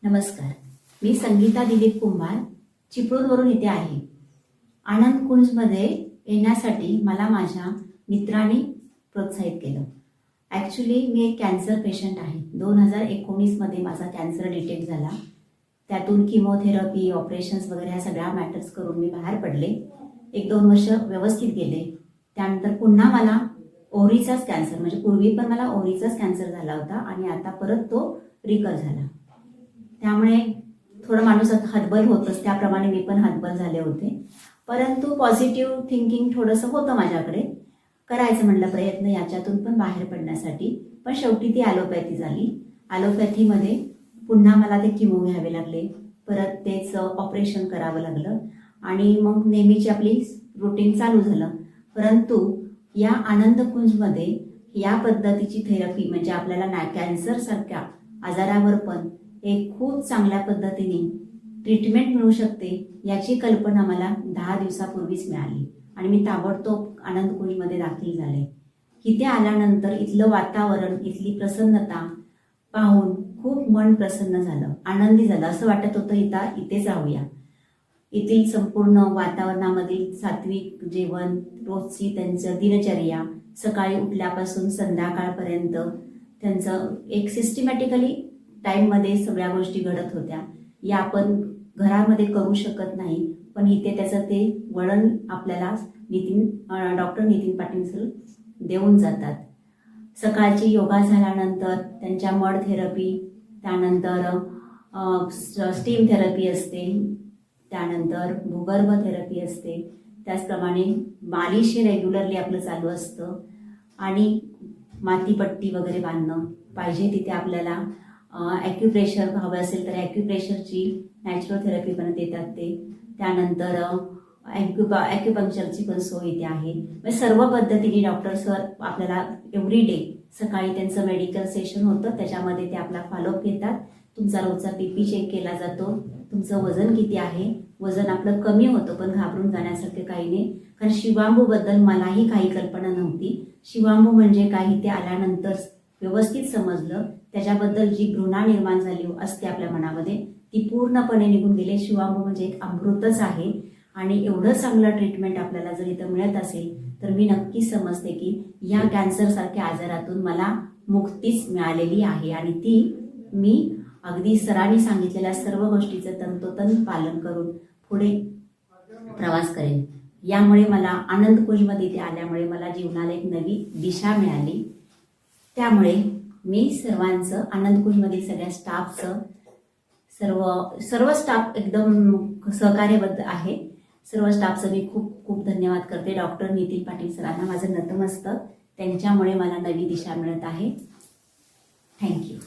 नमस्कार, मी संगीता दिलीप कुंभार चिपळूणवरून इथे आहे. आनंद कुंजमध्ये येण्यासाठी मला माझ्या मित्रांनी प्रोत्साहित केलं. ॲक्च्युली मी एक कॅन्सर पेशंट आहे. 2019मध्ये माझा कॅन्सर डिटेक्ट झाला. त्यातून किमोथेरपी, ऑपरेशन्स वगैरे ह्या सगळ्या मॅटर्स करून मी बाहेर पडले. 1-2 वर्ष व्यवस्थित गेले. त्यानंतर पुन्हा मला ओव्हरीचाच कॅन्सर, म्हणजे पूर्वी पण मला ओव्हरीचाच कॅन्सर झाला होता आणि आता परत तो रिकवर झाला. त्यामुळे थोडं माणूस हतबल होतच, त्याप्रमाणे मी पण हतबल झाले होते. परंतु पॉझिटिव्ह थिंकिंग थोडंसं होतं माझ्याकडे. करायचं म्हणलं प्रयत्न याच्यातून पण बाहेर पडण्यासाठी. पण शेवटी ती ॲलोपॅथी झाली. ॲलोपॅथीमध्ये पुन्हा मला ते किमो घ्यावे लागले, परत तेच ऑपरेशन करावं लागलं आणि मग नेहमीची आपली रुटीन चालू झालं. परंतु या आनंदकुंजमध्ये या पद्धतीची थेरपी, म्हणजे आपल्याला कॅन्सरसारख्या आजारावर पण एक खूप चांगल्या पद्धतीने ट्रीटमेंट मिळू शकते, याची कल्पना मला 10 दिवसापूर्वीच मिळाली आणि मी ताबडतोब आनंदकुंजमध्ये दाखल झाले. इथे आल्यानंतर इथलं वातावरण, इथली प्रसन्नता पाहून खूप मन प्रसन्न झालं, आनंदी झालं. असं वाटत होतं इथेच राहूया. येथील संपूर्ण वातावरणामधील सात्विक जेवण, रोजची त्यांचं दिनचर्या, सकाळी उठल्यापासून संध्याकाळपर्यंत त्यांचं एक सिस्टमॅटिकली टाईममध्ये सगळ्या गोष्टी घडत होत्या. या आपण घरामध्ये करू शकत नाही, पण इथे त्याचं ते वळण आपल्याला डॉक्टर नितीन पाटील सर देऊन जातात. सकाळची योगा झाल्यानंतर त्यांच्या मड थेरपी, त्यानंतर स्टीम थेरपी असते, त्यानंतर भूगर्भ थेरपी असते, त्याचप्रमाणे मालिश रेग्युलरली आपलं चालू असतं आणि मातीपट्टी वगैरे बांधणं पाहिजे. तिथे आपल्याला ॲक्युप्रेशर हवं असेल तर ॲक्युप्रेशरची नॅचरल थेरपी पण देतात ते. त्यानंतर ॲक्युपंक्चरची पण सोय इथे आहे. म्हणजे सर्व पद्धतीने डॉक्टर सर आपल्याला एव्हरी डे सकाळी त्यांचं मेडिकल सेशन होतं, त्याच्यामध्ये ते आपला फॉलोअप घेतात. तुमचा रोजचा BP चेक केला जातो, तुमचं वजन किती आहे. वजन आपलं कमी होतं, पण घाबरून जाण्यासारखं काही नाही. कारण शिवांबूबद्दल मलाही काही कल्पना नव्हती. शिवांबू म्हणजे काही ते आल्यानंतर व्यवस्थित समजलं. त्याच्याबद्दल जी घृणा निर्माण झाली असते आपल्या मनामध्ये, ती पूर्णपणे निघून गेली. शिवांबू म्हणजे एक अमृतच आहे आणि एवढं चांगलं ट्रीटमेंट आपल्याला जर इथं मिळत असेल तर मी नक्की समजते की या कॅन्सरसारख्या आजारातून मला मुक्तीच मिळालेली आहे आणि ती मी अगदी सरांनी सांगितलेल्या सर्व गोष्टीचं तंतोतंत पालन करून पुढे प्रवास करेन. यामुळे मला आनंदकुंजमध्ये इथे आल्यामुळे मला जीवनाला एक नवी दिशा मिळाली. त्यामुळे मी सर्वांचं, आनंदकुंजमधील सगळ्या स्टाफचं, सर्व स्टाफ एकदम सहकार्यबद्ध आहे. सर्व स्टाफचं मी खूप खूप धन्यवाद करते. डॉक्टर नितीन पाटील सरांना माझं नतमस्तक. त्यांच्यामुळे मला नवी दिशा मिळत आहे. थँक्यू.